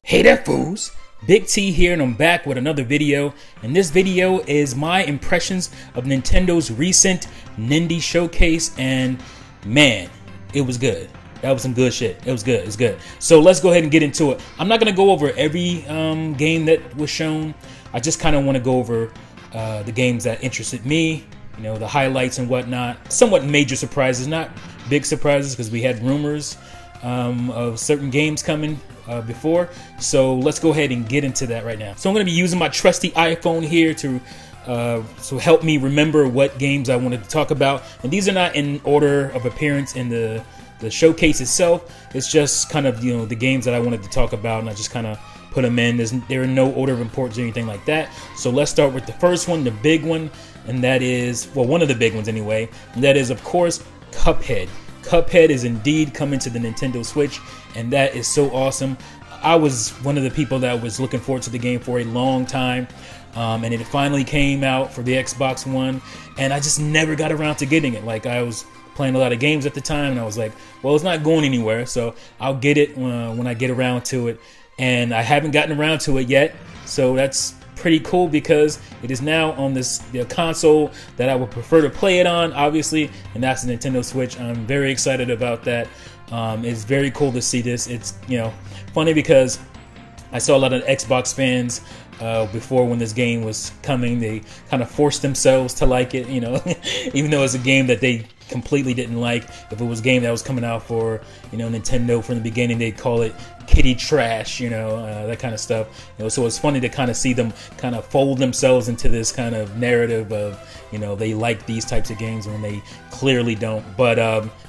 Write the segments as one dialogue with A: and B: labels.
A: Hey there, fools! Big T here, and I'm back with another video. And this video is my impressions of Nintendo's recent Nindies showcase, and man, it was good. That was some good shit. It was good. It was good. So let's go ahead and get into it. I'm not gonna go over every game that was shown. I just kind of want to go over the games that interested me. You know, the highlights and whatnot. Somewhat major surprises, not big surprises, because we had rumors of certain games coming before. So let's go ahead and get into that right now. So I'm going to be using my trusty iPhone here to help me remember what games I wanted to talk about. And these are not in order of appearance in the showcase itself. It's just kind of, you know, the games that I wanted to talk about, and I just kind of put them in. There are no order of importance or anything like that. So let's start with the first one, the big one, and that is, well, one of the big ones anyway, and that is, of course, CUPHEAD. CUPHEAD is indeed coming to the Nintendo Switch, and that is so awesome. I was one of the people that was looking forward to the game for a long time, and it finally came out for the Xbox One, and I just never got around to getting it. Like, I was playing a lot of games at the time, and I was like, well, it's not going anywhere, so I'll get it when I get around to it, and I haven't gotten around to it yet, so that's pretty cool because it is now on the console that I would prefer to play it on, obviously, and that's the Nintendo Switch. I'm very excited about that. It's very cool to see this. It's, you know, funny because I saw a lot of Xbox fans before when this game was coming. They kind of forced themselves to like it, you know, even though it's a game that they completely didn't like. If it was a game that was coming out for, you know, Nintendo from the beginning, they'd call it kitty trash, you know, that kind of stuff. You know, so it's funny to kind of see them kind of fold themselves into this kind of narrative of, you know, they like these types of games when they clearly don't. But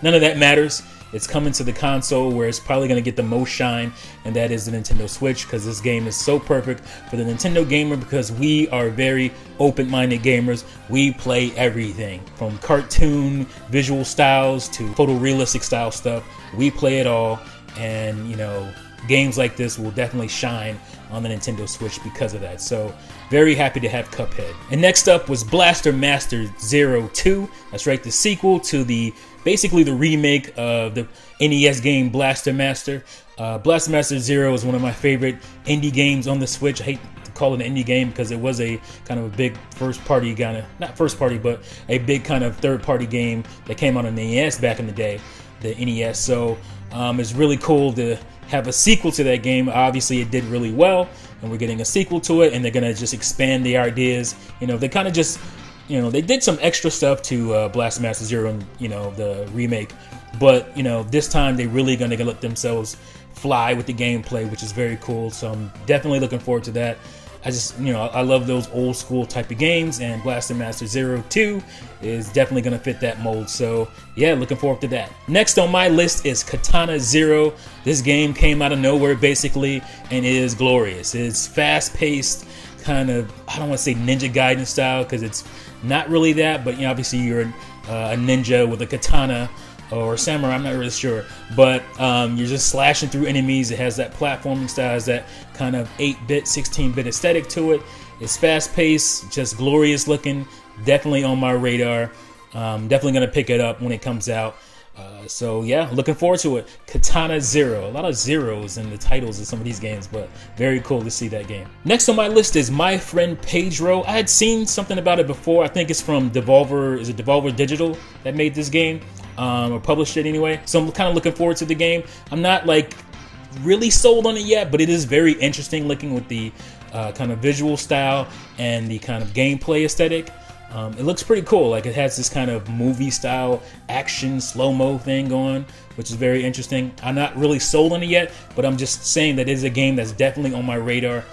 A: none of that matters. It's coming to the console where it's probably going to get the most shine, and that is the Nintendo Switch, because this game is so perfect for the Nintendo gamer, because we are very open-minded gamers. We play everything from cartoon visual styles to photorealistic style stuff. We play it all, and, you know, games like this will definitely shine on the Nintendo Switch because of that. So very happy to have CUPHEAD. And next up was Blaster Master Zero 2. That's right, the sequel to basically the remake of the NES game Blaster Master. Blaster Master Zero is one of my favorite indie games on the Switch. I hate to call it an indie game because it was a kind of a big first party kind of, not first party, but a big kind of third party game that came out on the NES back in the day, the NES. So it's really cool to have a sequel to that game. Obviously it did really well, and we're getting a sequel to it, and they're gonna just expand the ideas. You know, they kind of just, you know, they did some extra stuff to Blaster Master Zero and, you know, the remake, but, you know, this time they really gonna let themselves fly with the gameplay, which is very cool. So I'm definitely looking forward to that. I just, you know, I love those old school type of games, and Blaster Master Zero 2 is definitely going to fit that mold. So yeah, looking forward to that. Next on my list is Katana Zero. This game came out of nowhere basically, and it is glorious. It's fast paced, kind of, I don't want to say Ninja Gaiden style, because it's not really that, but, you know, obviously you're a ninja with a katana or samurai, I'm not really sure, but you're just slashing through enemies. It has that platforming style, has that kind of 8-bit, 16-bit aesthetic to it. It's fast-paced, just glorious looking, definitely on my radar. Definitely going to pick it up when it comes out. So yeah, looking forward to it. Katana Zero. A lot of zeros in the titles of some of these games, but very cool to see that game. Next on my list is My Friend Pedro. I had seen something about it before. I think it's from Devolver. Is it Devolver Digital that made this game? Or published it anyway. So I'm kind of looking forward to the game. I'm not like really sold on it yet, but it is very interesting looking with the kind of visual style and the kind of gameplay aesthetic. It looks pretty cool. Like, it has this kind of movie style action slow-mo thing going, which is very interesting. I'm not really sold on it yet, but I'm just saying that it is a game that's definitely on my radar.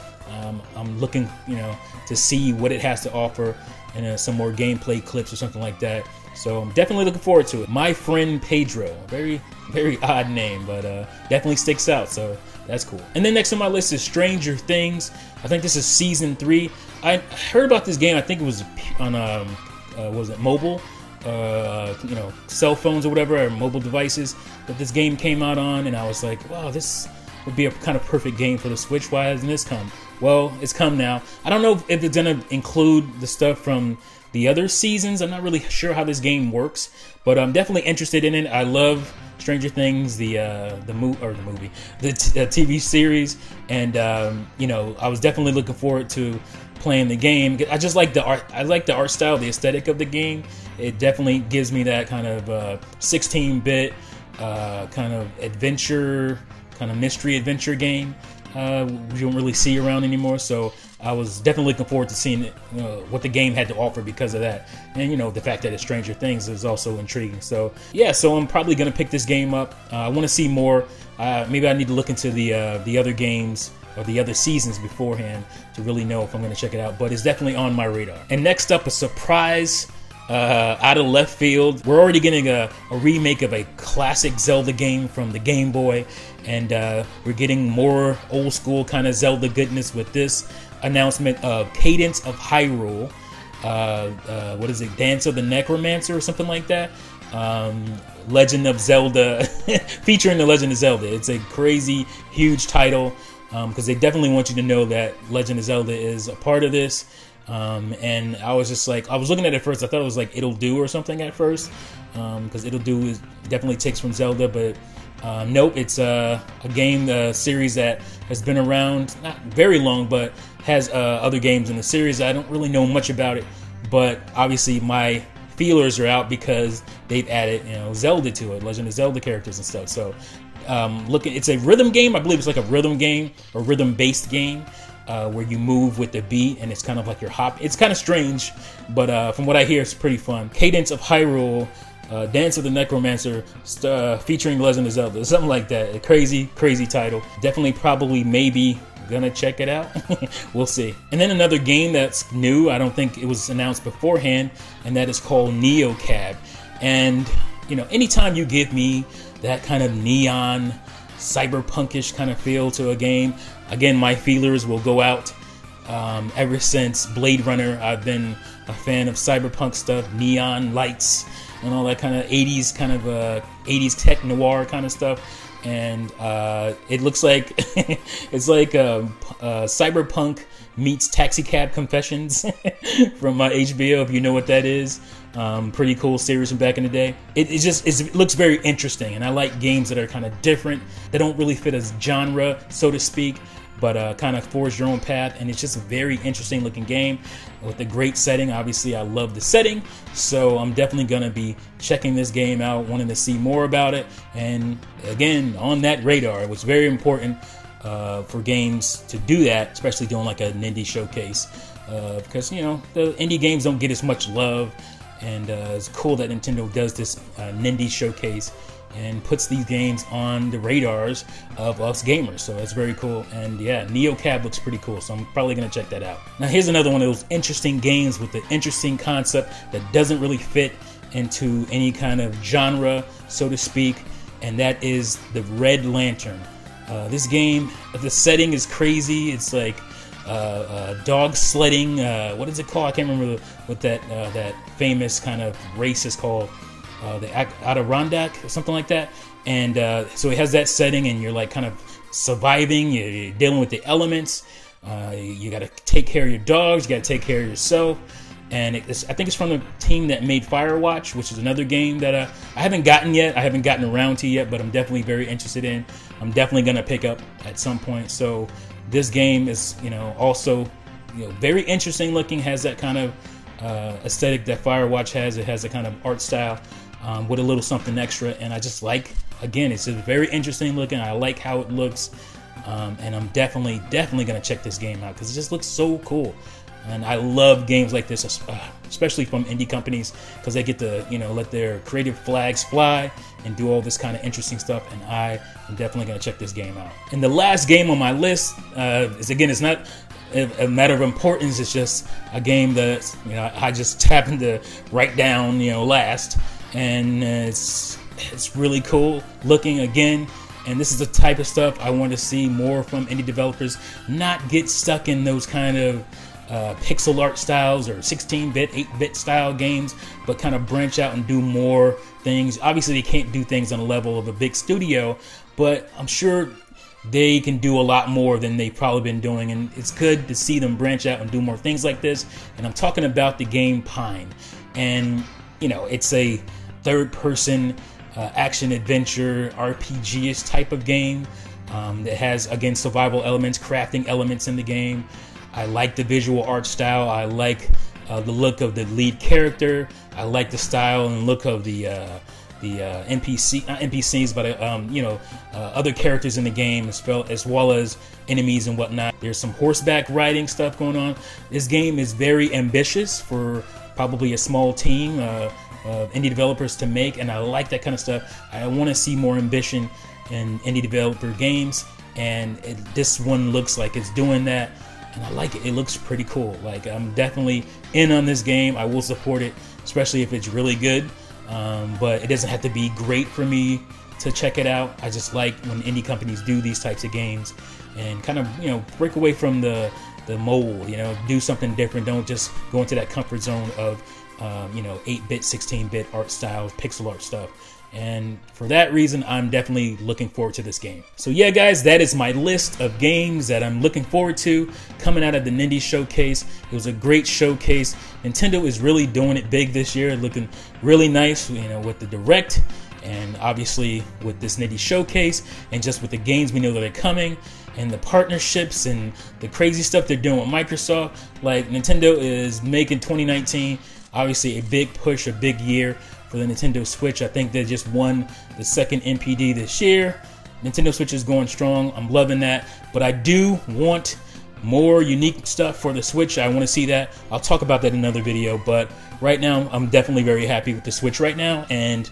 A: I'm looking, you know, to see what it has to offer, and some more gameplay clips or something like that. So I'm definitely looking forward to it. My Friend Pedro. Very, very odd name, but definitely sticks out, so that's cool. And then next on my list is Stranger Things. I think this is Season 3. I heard about this game, I think it was on, was it mobile? You know, cell phones or whatever, or mobile devices that this game came out on, and I was like, wow, this would be a kind of perfect game for the Switch. Why hasn't this come? Well, it's come now. I don't know if it's going to include the stuff from the other seasons. I'm not really sure how this game works, but I'm definitely interested in it. I love Stranger Things, the TV series, and you know, I was definitely looking forward to playing the game. I just like the art. I like the art style, the aesthetic of the game. It definitely gives me that kind of 16-bit kind of adventure, kind of mystery adventure game. You don't really see around anymore. So I was definitely looking forward to seeing what the game had to offer because of that. And, you know, the fact that it's Stranger Things is also intriguing. So, yeah, so I'm probably going to pick this game up. I want to see more. Maybe I need to look into the other games or the other seasons beforehand to really know if I'm going to check it out. But it's definitely on my radar. And next up, a surprise out of left field. We're already getting a remake of a classic Zelda game from the Game Boy. And we're getting more old school kind of Zelda goodness with this announcement of Cadence of Hyrule. What is it? Dance of the Necromancer or something like that. Legend of Zelda, featuring the Legend of Zelda. It's a crazy, huge title because they definitely want you to know that Legend of Zelda is a part of this. And I was just like, I was looking at it first. I thought it was like It'll Do or something at first, because It'll Do definitely takes from Zelda, but nope, it's a game series that has been around not very long, but has other games in the series. I don't really know much about it, but obviously my feelers are out because they've added, you know, Zelda to it, Legend of Zelda characters and stuff. So it's a rhythm game. I believe it's like a rhythm game or rhythm-based game. Where you move with the beat, and it's kind of like your hop. It's kind of strange, but from what I hear, it's pretty fun. Cadence of Hyrule, Dance of the Necromancer, featuring Legend of Zelda, something like that. A crazy, crazy title. Definitely, probably, maybe gonna check it out. We'll see. And then another game that's new. I don't think it was announced beforehand, and that is called NeoCab. And you know, anytime you give me that kind of neon, cyberpunkish kind of feel to a game, again, my feelers will go out. Ever since Blade Runner, I've been a fan of cyberpunk stuff, neon lights, and all that kind of 80s kind of 80s tech noir kind of stuff. And it looks like it's like cyberpunk meets Taxi Cab Confessions from HBO, if you know what that is. Pretty cool series from back in the day. It looks very interesting, and I like games that are kind of different. They don't really fit a genre, so to speak, but kind of forge your own path. And it's just a very interesting looking game with a great setting. Obviously, I love the setting, so I'm definitely going to be checking this game out, wanting to see more about it. And again, on that radar, it was very important for games to do that, especially doing like a Nindies showcase, because, you know, the indie games don't get as much love. And it's cool that Nintendo does this Nindies showcase and puts these games on the radars of us gamers. So that's very cool. And yeah, NeoCab looks pretty cool, so I'm probably going to check that out. Now here's another one of those interesting games with an interesting concept that doesn't really fit into any kind of genre, so to speak, and that is the Red Lantern. This game, the setting is crazy. It's like dog sledding. What is it called? I can't remember what that famous kind of race is called. The Adirondack or something like that. And so it has that setting, and you're like kind of surviving. You're dealing with the elements. You got to take care of your dogs. You got to take care of yourself. And I think it's from the team that made Firewatch, which is another game that I haven't gotten yet. I haven't gotten around to yet, but I'm definitely very interested in. I'm definitely going to pick up at some point. So this game is, you know, also, you know, very interesting looking. Has that kind of aesthetic that Firewatch has. It has a kind of art style with a little something extra. And I just like, again, it's just very interesting looking. I like how it looks. And I'm definitely going to check this game out because it just looks so cool. And I love games like this, especially from indie companies, because they get to, you know, let their creative flags fly and do all this kind of interesting stuff. And I am definitely going to check this game out. And the last game on my list is, again, it's not a matter of importance. It's just a game that, you know, I just happened to write down, you know, last. And it's really cool looking again. And this is the type of stuff I want to see more from indie developers. Not get stuck in those kind of pixel art styles or 16-bit, 8-bit style games, but kind of branch out and do more things. Obviously, they can't do things on the level of a big studio, but I'm sure they can do a lot more than they've probably been doing, and it's good to see them branch out and do more things like this. And I'm talking about the game Pine. And, you know, it's a third-person action adventure RPG-ish type of game that has, again, survival elements, crafting elements in the game. I like the visual art style. I like the look of the lead character. I like the style and look of the NPC, not NPCs, but other characters in the game, as well as enemies and whatnot. There's some horseback riding stuff going on. This game is very ambitious for probably a small team of indie developers to make, and I like that kind of stuff. I want to see more ambition in indie developer games, and this one looks like it's doing that, and I like it. It looks pretty cool. Like, I'm definitely in on this game. I will support it, especially if it's really good. But it doesn't have to be great for me to check it out. I just like when indie companies do these types of games and kind of, break away from the mold, do something different. Don't just go into that comfort zone of, 8-bit, 16-bit art styles, pixel art stuff. And for that reason, I'm definitely looking forward to this game. So yeah, guys, that is my list of games that I'm looking forward to coming out of the Nindies showcase. It was a great showcase. Nintendo is really doing it big this year, looking really nice, with the Direct, and obviously with this Nindies showcase, and just with the games we know that are coming, and the partnerships and the crazy stuff they're doing with Microsoft. Like, Nintendo is making 2019 obviously a big push, a big year for the Nintendo Switch. I think they just won the second NPD this year. Nintendo Switch is going strong. I'm loving that. But I do want more unique stuff for the Switch. I want to see that. I'll talk about that in another video. But right now, I'm definitely very happy with the Switch right now, and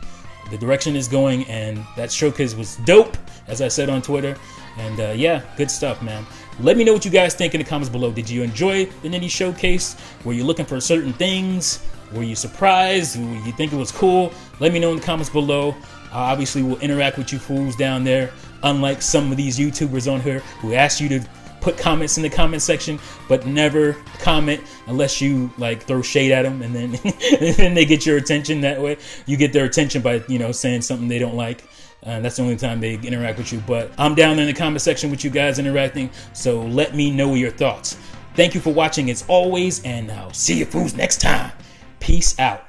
A: the direction is going, and that showcase was dope, as I said on Twitter. And yeah, good stuff, man. Let me know what you guys think in the comments below. Did you enjoy the Nindies showcase? Were you looking for certain things? Were you surprised? Did you think it was cool? Let me know in the comments below. Obviously, we'll interact with you fools down there, unlike some of these YouTubers on here who ask you to put comments in the comment section, but never comment unless you throw shade at them, and then and then they get your attention that way. You get their attention by saying something they don't like. That's the only time they interact with you. But I'm down there in the comment section with you guys interacting, so let me know your thoughts. Thank you for watching as always, and I'll see you fools next time. Peace out.